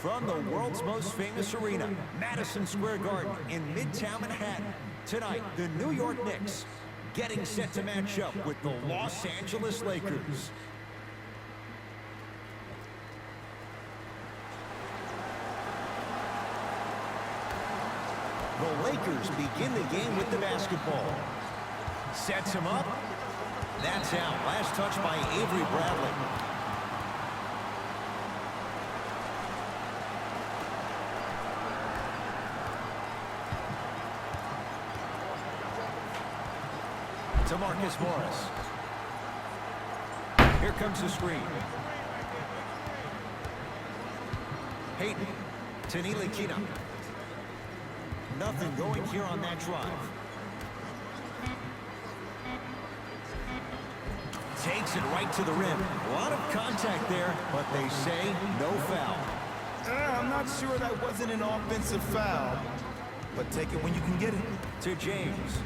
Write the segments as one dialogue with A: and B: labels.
A: From the world's most famous arena, Madison Square Garden in Midtown Manhattan, tonight the New York Knicks getting set to match up with the Los Angeles Lakers. The Lakers begin the game with the basketball. Sets him up. That's out. Last touch by Avery Bradley. To Marcus Morris. Here comes the screen. Hayden to Ntilikina. Nothing going here on that drive. Takes it right to the rim. A lot of contact there, but they say no foul.
B: I'm not sure that wasn't an offensive foul, but take it when you can get it.
A: To James.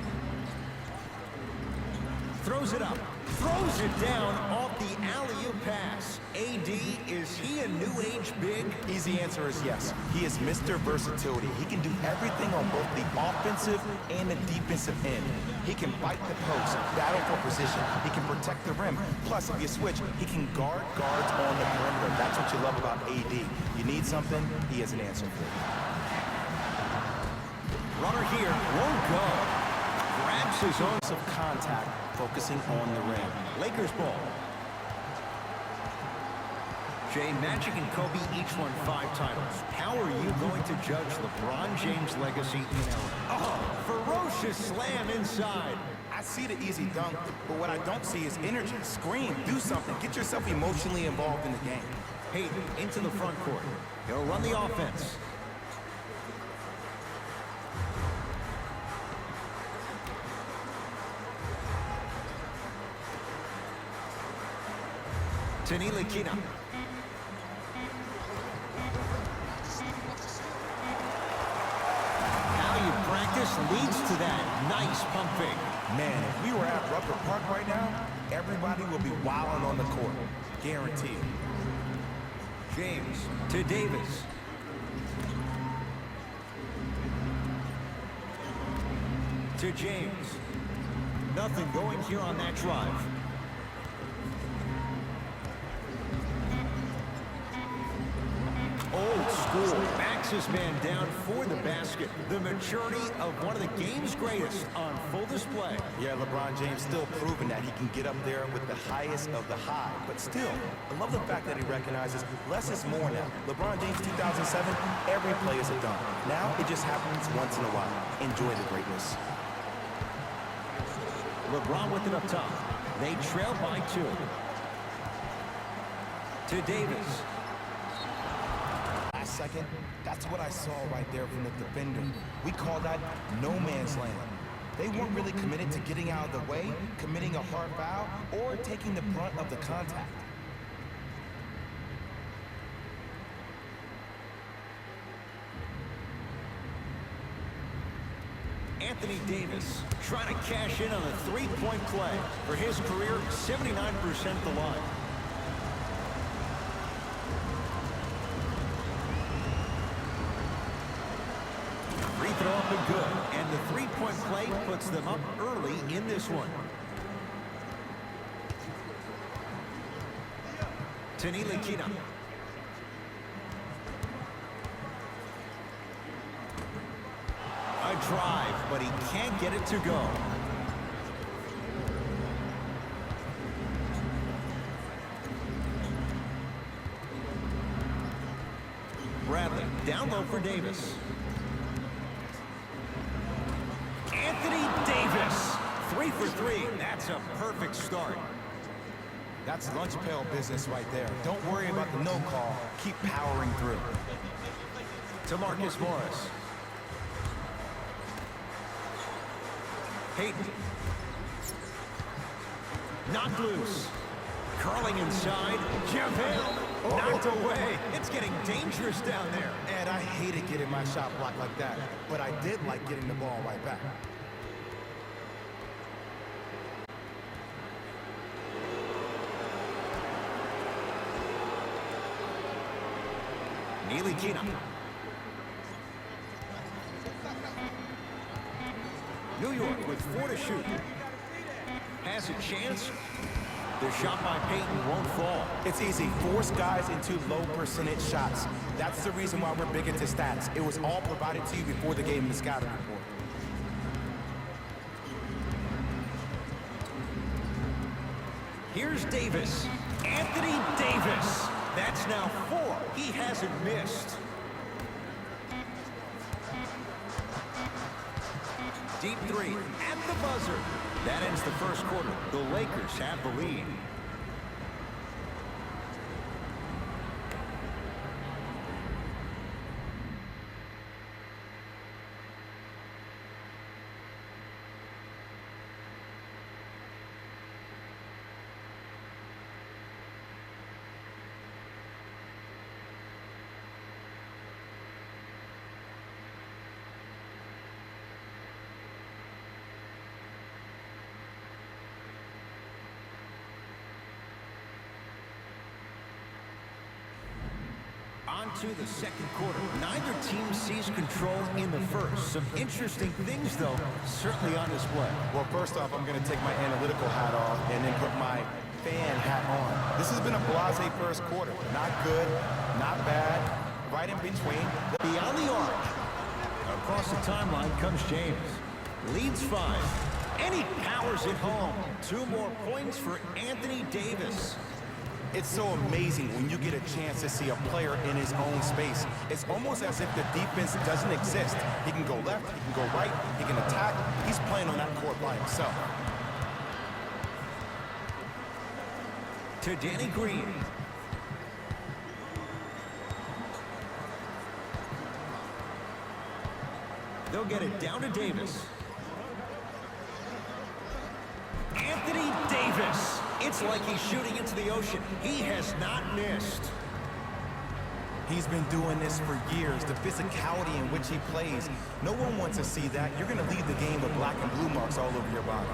A: Throws it up. Throws it down off the alley-oop pass. AD, is he a new age big?
B: Easy answer is yes. He is Mr. Versatility. He can do everything on both the offensive and the defensive end. He can fight the post, battle for position. He can protect the rim. Plus, if you switch, he can guard guards on the perimeter. That's what you love about AD. You need something, he has an answer for you.
A: Runner here, won't go. Grabs his own
B: of contact, focusing on the rim.
A: Lakers ball. Jay, Magic and Kobe each won 5 titles. How are you going to judge LeBron James' legacy in LA? Oh, ferocious slam inside.
B: I see the easy dunk, but what I don't see is energy. Scream, do something. Get yourself emotionally involved in the game.
A: Hayden into the front court. He'll run the offense. To Ntilikina. How you practice leads to that nice pump fake.
B: Man, if we were at Rucker Park right now, everybody would be wilding on the court. Guaranteed.
A: James to Davis. To James. Nothing going here on that drive. Old school. Backs his man down for the basket. The maturity of one of the game's greatest on full display.
B: Yeah, LeBron James still proving that he can get up there with the highest of the high. But still, I love the fact that he recognizes less is more now. LeBron James 2007, every play is a dunk. Now it just happens once in a while. Enjoy the greatness.
A: LeBron with it up top. They trail by 2. To Davis.
B: Last second, that's what I saw right there from the defender. We call that no man's land. They weren't really committed to getting out of the way, committing a hard foul, or taking the brunt of the contact.
A: Anthony Davis trying to cash in on a 3-point play. For his career, 79% at the line. Free throw up and good. And the 3-point play puts them up early in this one. To Ntilikina. A drive, but he can't get it to go. Bradley down low for Davis. Anthony Davis, 3 for 3. That's a perfect start.
B: That's lunch pail business right there. Don't worry about the no call. Keep powering through.
A: To Marcus Morris. Hayden. Knocked loose. Curling inside. JaVale knocked away. It's getting dangerous down there.
B: And I hated getting my shot blocked like that, but I did like getting the ball right back.
A: Nilikina. New York with 4 to shoot. Has a chance. The shot by Payton won't fall.
B: It's easy. Force guys into low percentage shots. That's the reason why we're big into stats. It was all provided to you before the game in the scouting report.
A: Here's Davis. Anthony Davis. That's now 4. He hasn't missed. Deep 3 at the buzzer. That ends the first quarter. The Lakers have the lead. On to the second quarter. Neither team sees control in the first. Some interesting things, though, certainly on display.
B: Well, first off, I'm going to take my analytical hat off and then put my fan hat on. This has been a blasé first quarter. Not good, not bad, right in between.
A: Beyond the arc. Across the timeline comes James. Leads 5. And he powers it home. 2 more points for Anthony Davis.
B: It's so amazing when you get a chance to see a player in his own space. It's almost as if the defense doesn't exist. He can go left, he can go right, he can attack. He's playing on that court by himself.
A: To Danny Green. They'll get it down to Davis. Anthony Davis. It's like he's shooting into the ocean. He has not missed.
B: He's been doing this for years. The physicality in which he plays. No one wants to see that. You're going to leave the game with black and blue marks all over your body.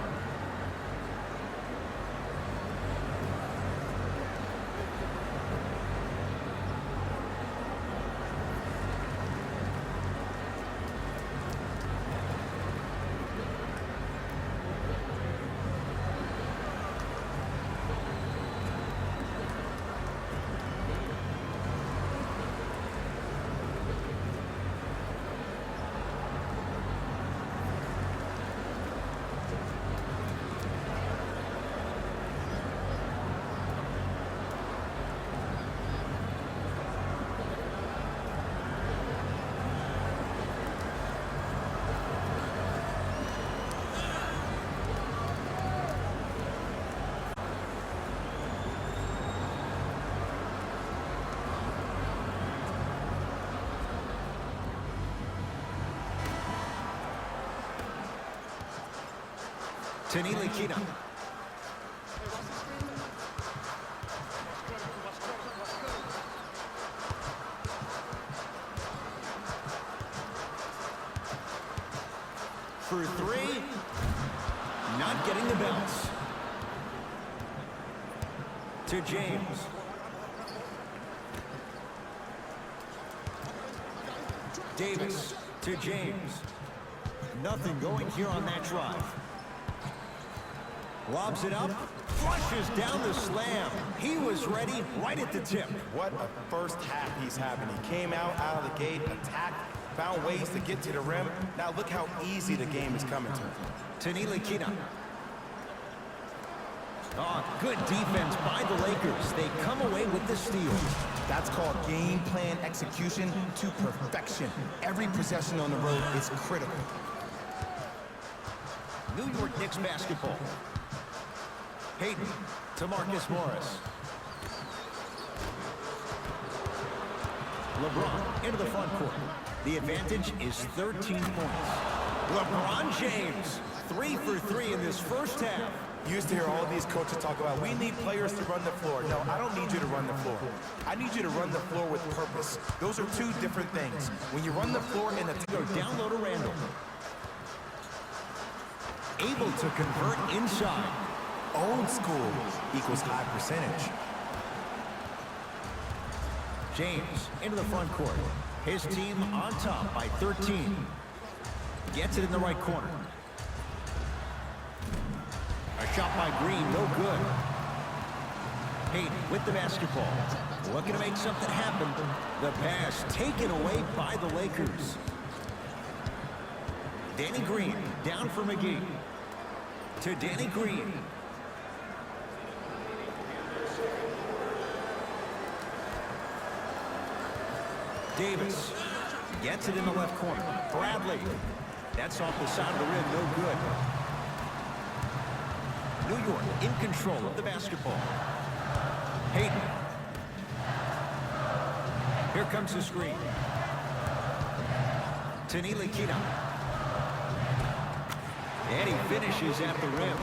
A: Nilikina. For 3. Not getting the bounce. To James. Davis to James. Nothing going here on that drive. Lobs it up, flushes down the slam. He was ready right at the tip.
B: What a first half he's having. He came out of the gate, attacked, found ways to get to the rim. Now look how easy the game is coming to him.
A: Nilikina. Oh, good defense by the Lakers. They come away with the steal.
B: That's called game plan execution to perfection. Every possession on the road is critical.
A: New York Knicks basketball. Payton to Marcus Morris. LeBron into the front court. The advantage is 13 points. LeBron James, 3 for 3 in this first half.
B: You used to hear all these coaches talk about, we need players to run the floor. No, I don't need you to run the floor. I need you to run the floor with purpose. Those are two different things. When you run the floor in the...
A: Go down low to Randall. Able to convert inside.
B: Old school equals high percentage.
A: James into the front court. His team on top by 13. Gets it in the right corner. A shot by Green, no good. Hayden with the basketball. Looking to make something happen. The pass taken away by the Lakers. Danny Green down for McGee. To Danny Green. Davis gets it in the left corner. Bradley. That's off the side of the rim, no good. New York in control of the basketball. Hayden. Here comes the screen. Tanili Kina. And he finishes at the rim.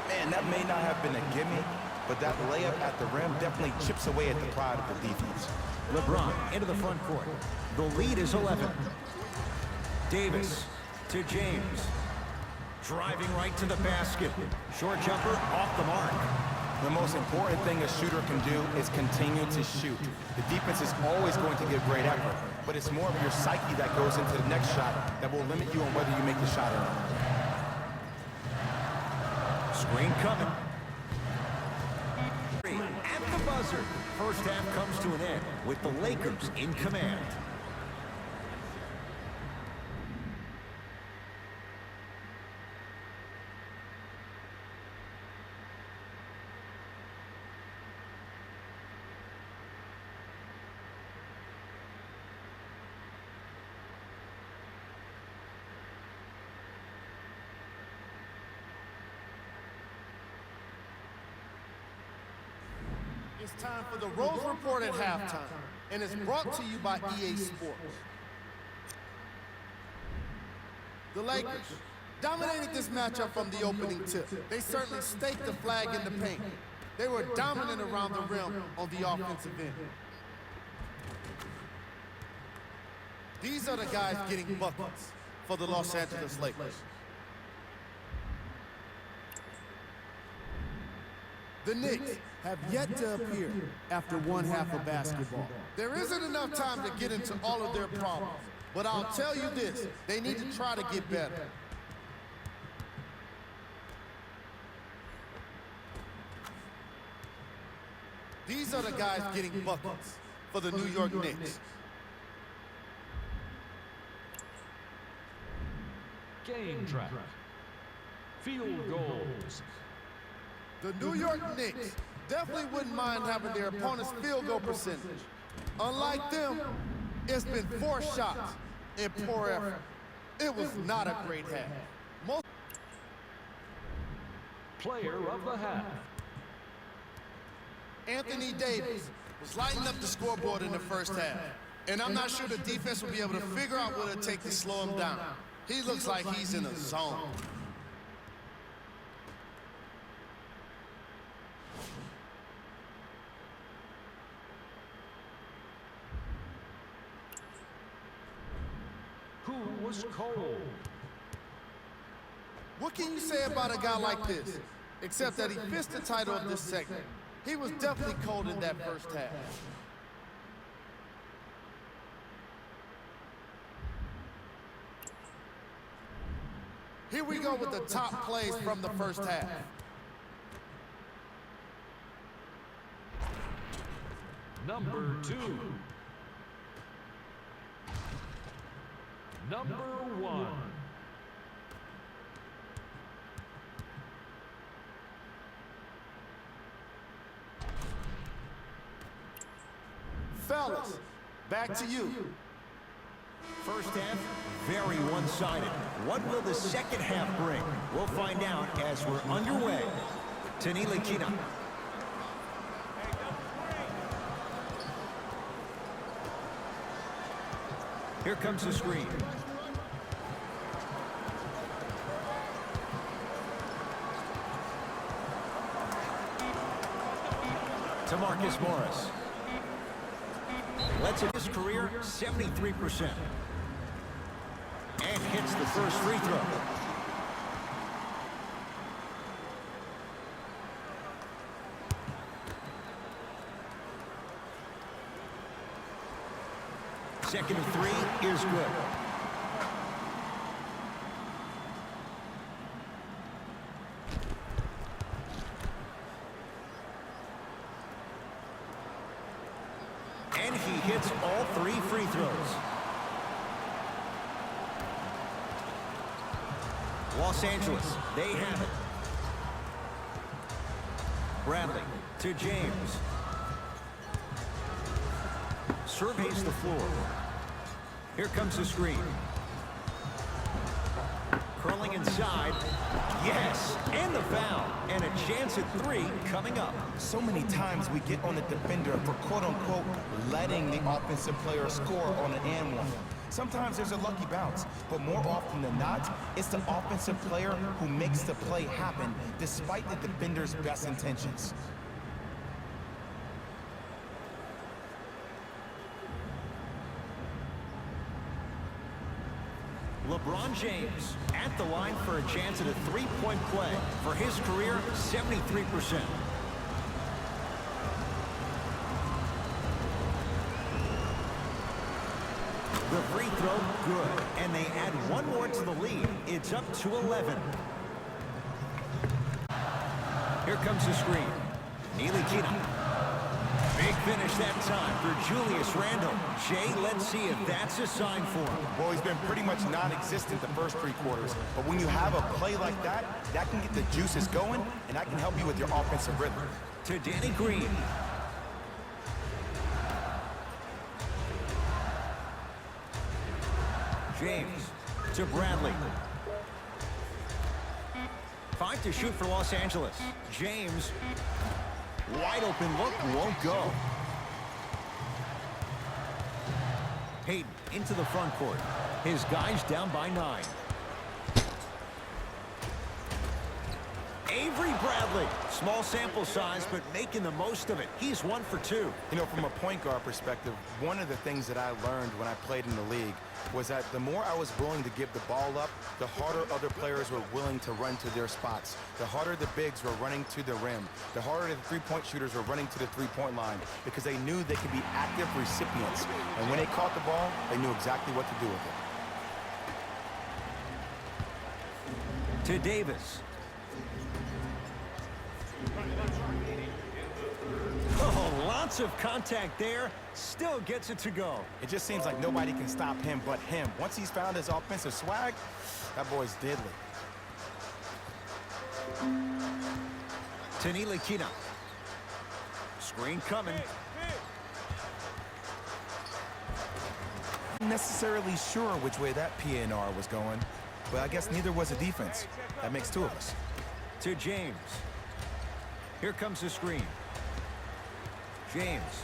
B: Man, that may not have been a gimme, but that layup at the rim definitely chips away at the pride of the defense.
A: LeBron into the front court. The lead is 11. Davis to James. Driving right to the basket. Short jumper off the mark.
B: The most important thing a shooter can do is continue to shoot. The defense is always going to give great effort, but it's more of your psyche that goes into the next shot that will limit you on whether you make the shot or not.
A: Screen coming. At the buzzer. First half comes to an end with the Lakers in command.
C: It's time for the Rose Report at halftime, and it's brought to you by EA Sports. The Lakers dominated this matchup from the opening tip. They certainly staked the flag in the paint. They were dominant around the rim on the offensive end. These are the guys getting buckets for the Los Angeles Lakers. The Knicks have yet to appear after one half of basketball. There isn't enough time to get into all of their problems, but I'll tell you this, they need to try to get better. These are the guys getting buckets for the New York Knicks.
D: Game track. Field goals.
C: The New York Knicks definitely wouldn't mind having their opponent's field goal percentage. Unlike them, it's been 4 shots and poor effort. It was not a great half.
D: Player of the half.
C: Anthony Davis was lighting up the scoreboard in the first half, and I'm not sure the defense will be able to figure out what it'll take to slow him down. He looks like he's in a zone.
D: Who was cold?
C: What can you say about a guy like this, except that he fits the title of this segment? He was definitely cold in that first half. Here we go with the top plays from the first half.
D: Number 2. Number 1.
C: Fellas, back to you.
A: First half, very one-sided. What will the second half bring? We'll find out as we're underway. Tanili Kina. Here comes the screen. To Marcus Morris. Lets in his career 73%. And hits the first free throw. Second and 3 is good. And he hits all 3 free throws. Los Angeles, they have it. Bradley to James. Surveys the floor. Here comes the screen. Curling inside. Yes, and the foul. And a chance at 3 coming up.
B: So many times we get on the defender for quote-unquote letting the offensive player score on an and one. Sometimes there's a lucky bounce, but more often than not, it's the offensive player who makes the play happen despite the defender's best intentions.
A: LeBron James at the line for a chance at a 3-point play. For his career, 73%. The free throw, good. And they add 1 more to the lead. It's up to 11. Here comes the screen. Ntilikina. Big finish that time for Julius Randle. Jay, let's see if that's a sign for him.
B: Well, he's been pretty much non-existent the first 3 quarters, but when you have a play like that, that can get the juices going, and that can help you with your offensive rhythm.
A: To Danny Green. James to Bradley. 5 to shoot for Los Angeles. James. Wide open look, won't go. Hayden into the front court. His guys down by 9. Avery Bradley. Small sample size, but making the most of it. He's 1 for 2.
B: You know, from a point guard perspective, one of the things that I learned when I played in the league was that the more I was willing to give the ball up, the harder other players were willing to run to their spots. The harder the bigs were running to the rim. The harder the three-point shooters were running to the three-point line because they knew they could be active recipients. And when they caught the ball, they knew exactly what to do with it.
A: To Davis. Oh, lots of contact there. Still gets it to go.
B: It just seems like nobody can stop him but him. Once he's found his offensive swag, that boy's deadly.
A: To Ntilikina. Screen coming.
B: Not necessarily sure which way that PNR was going, but I guess neither was the defense. That makes 2 of us.
A: To James. Here comes the screen. James.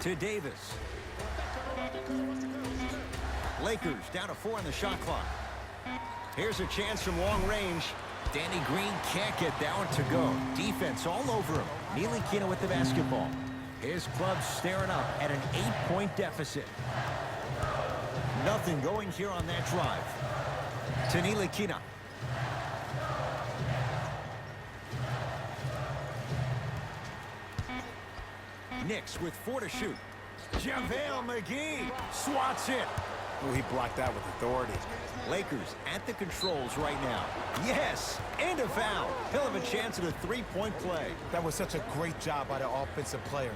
A: To Davis. Lakers down to 4 on the shot clock. Here's a chance from long range. Danny Green can't get that one to go. Defense all over him. Ntilikina with the basketball. His club's staring up at an 8-point deficit. Nothing going here on that drive. To Ntilikina. Knicks with 4 to shoot. JaVale McGee swats it.
B: Oh, he blocked that with authority.
A: Lakers at the controls right now. Yes, and a foul. He'll have a chance at a 3-point play.
B: That was such a great job by the offensive player.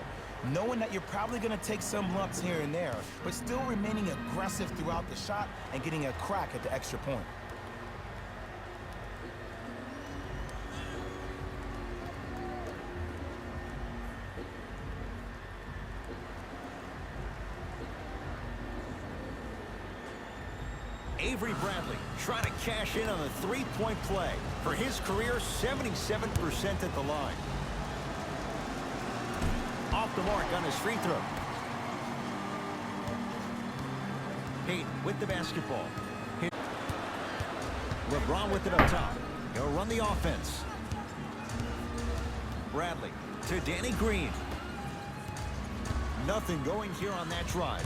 B: Knowing that you're probably going to take some lumps here and there, but still remaining aggressive throughout the shot and getting a crack at the extra point.
A: Avery Bradley trying to cash in on a 3-point play. For his career, 77% at the line. Off the mark on his free throw. Hayden with the basketball. LeBron with it up top. He'll run the offense. Bradley to Danny Green. Nothing going here on that drive.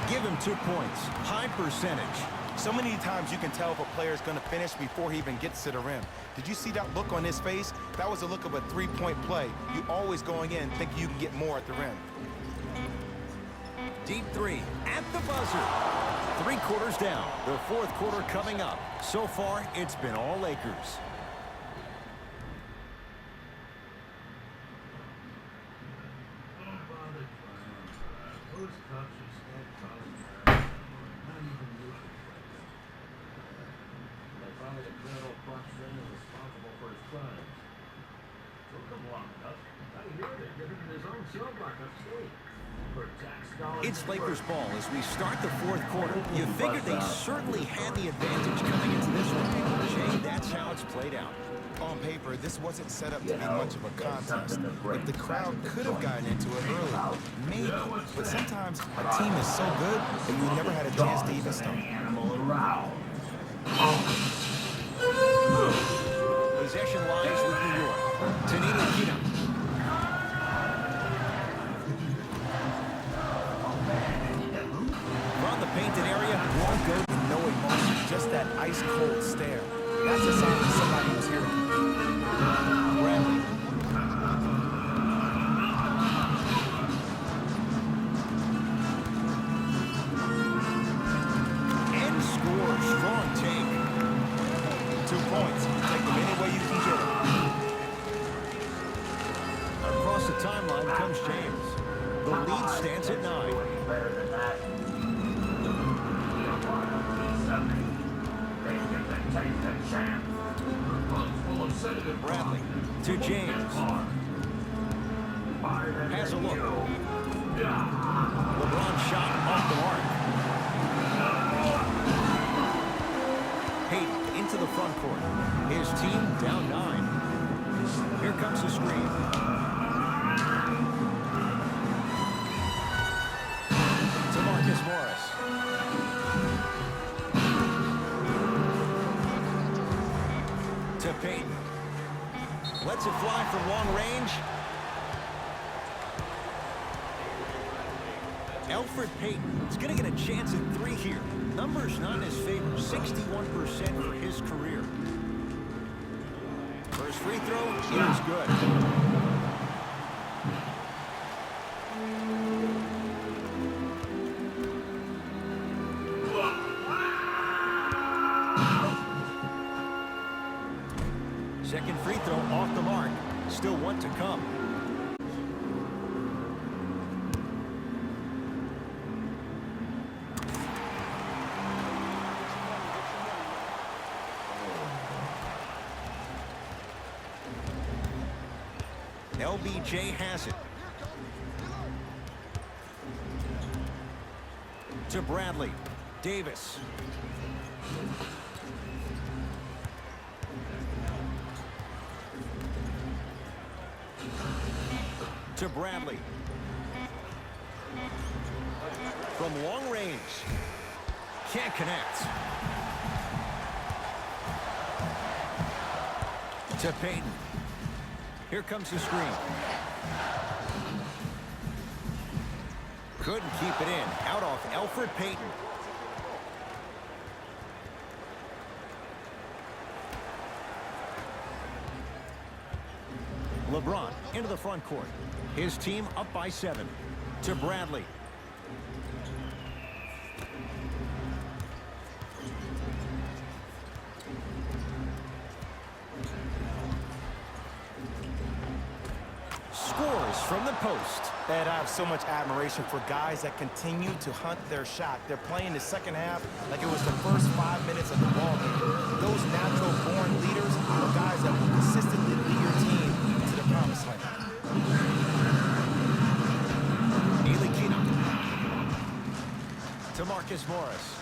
A: Give him 2 points. High percentage.
B: So many times you can tell if a player is going to finish before he even gets to the rim. Did you see that look on his face? That was a look of a three-point play. You always going in thinking you can get more at the rim.
A: Deep three at the buzzer. 3 quarters down. The 4th quarter coming up. So far, it's been all Lakers. It's Lakers ball as we start the 4th quarter. You figured they certainly had the advantage coming into this one. Jay, that's how it's played out.
B: On paper, this wasn't set up to be much of a contest. If the crowd could have gotten into it early, maybe. But sometimes a team is so good that you never had a chance to even start.
A: Possession lies with New York. Tanita. From the painted area, won't go
B: And no emotion, just that ice-cold stare. That's a sign that somebody was here to compete.
A: Bradley. And score. Strong take.
B: 2 points. Take them any way you can get them.
A: Across the timeline comes James. The lead stands at 9. Bradley to James. Has a look. LeBron shot off the mark. Hayden into the front court. His team down 9. Here comes the screen. To Marcus Morris. To Payton. Lets it fly from long range. Elfrid Payton is going to get a chance at 3 here. Numbers not in his favor. 61% for his career. First free throw is good. Second free throw off the mark. Still 1 to come. LBJ has it. To Bradley. Davis. To Bradley. From long range. Can't connect. To Payton. Here comes the screen. Couldn't keep it in. Out off Elfrid Payton. LeBron into the front court. His team up by 7. To Bradley. Scores from the post.
B: Ed, I have so much admiration for guys that continue to hunt their shot. They're playing the second half like it was the first 5 minutes of the ball game. Those natural-born leaders are guys that will consistently lead your team to the promised land.
A: To Marcus Morris.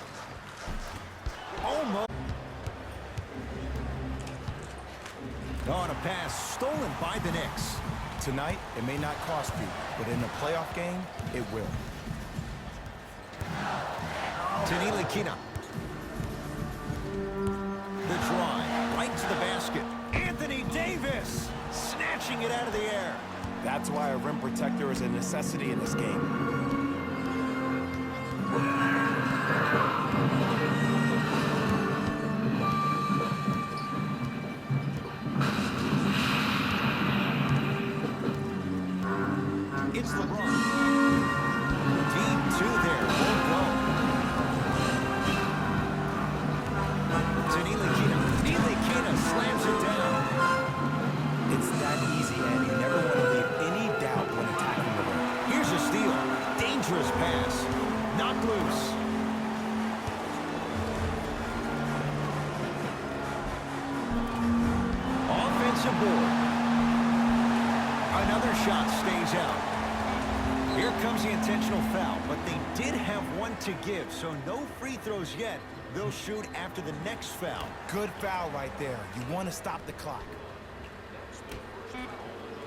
A: Almost. On a pass stolen by the Knicks.
B: Tonight, it may not cost you, but in the playoff game, it will.
A: Tanita. The drive right to the basket. Anthony Davis snatching it out of the air.
B: That's why a rim protector is a necessity in this game.
A: pass. Knocked loose. Offensive board. Another shot stays out. Here comes the intentional foul, but they did have one to give, so no free throws yet. They'll shoot after the next foul.
B: Good foul right there. You want to stop the clock.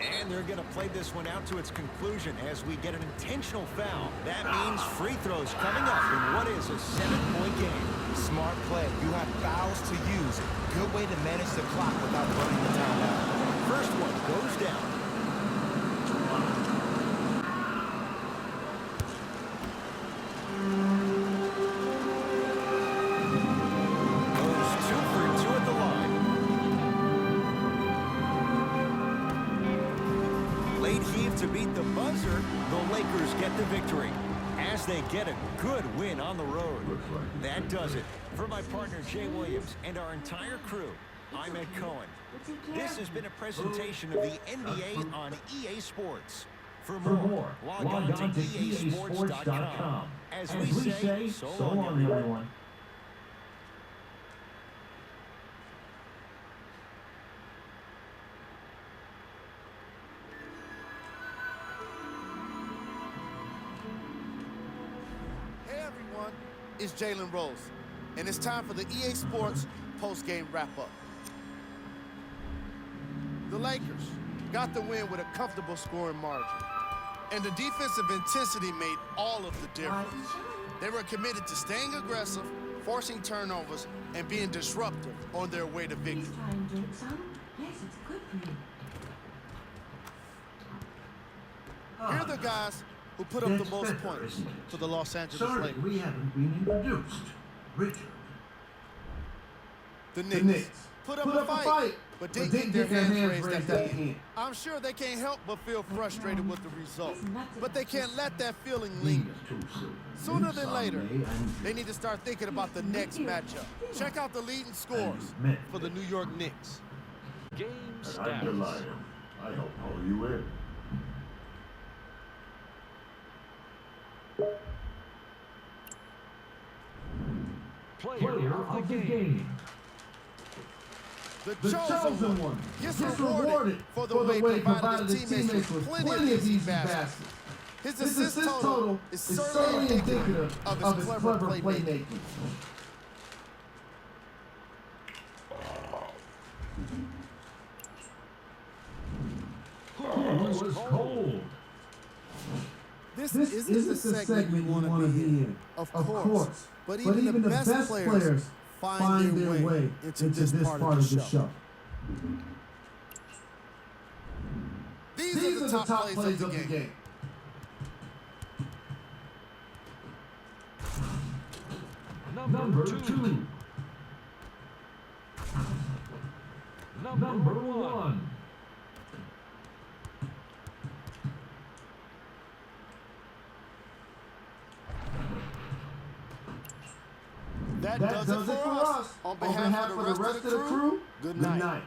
A: And they're going to play this one out to its conclusion as we get an intentional foul. That means free throws coming up in what is a 7-point game.
B: Smart play. You have fouls to use. Good way to manage the clock without burning the timeout.
A: First one goes down. Goes 2 for 2 at the line. Late heave to beat the buzzer. The Lakers get the victory as they get a good win on the road. That does it. For my partner Jay Williams and our entire crew, I'm Ed Cohen. This has been a presentation of the NBA on EA Sports. For more, log on to EASports.com. As we say, so long, everyone.
C: Hey everyone, it's Jalen Rose, and it's time for the EA Sports post-game wrap-up. The Lakers got the win with a comfortable scoring margin, and the defensive intensity made all of the difference. They were committed to staying aggressive, forcing turnovers, and being disruptive on their way to victory.
E: Yes, it's good for you.
C: Here are the guys who put up the most points for the Los Angeles
F: Sorry,
C: Lakers.
F: we haven't been introduced. Richard.
C: The Knicks put up a fight, but didn't get their hands raised at the end. I'm sure they can't help but feel frustrated with the result, but they can't let that feeling linger. Sooner than later, they need to start thinking about the next matchup. Check out the leading scores for the New York Knicks.
D: Game
F: I'm
D: status.
F: delighted. I help pull you in.
D: Player of the game.
C: The
F: chosen one
C: gets
F: gets
C: rewarded for the way he provided his teammates with plenty of easy baskets. His assist total is certainly indicative of his clever playmaking.
F: It was cold.
C: This isn't the segment you want to be in, of course. But even the best players find their way into this part of the show. These are the top plays of the game.
D: Number 2. Number 1.
C: That does it for us. On behalf of the rest of the crew, good night.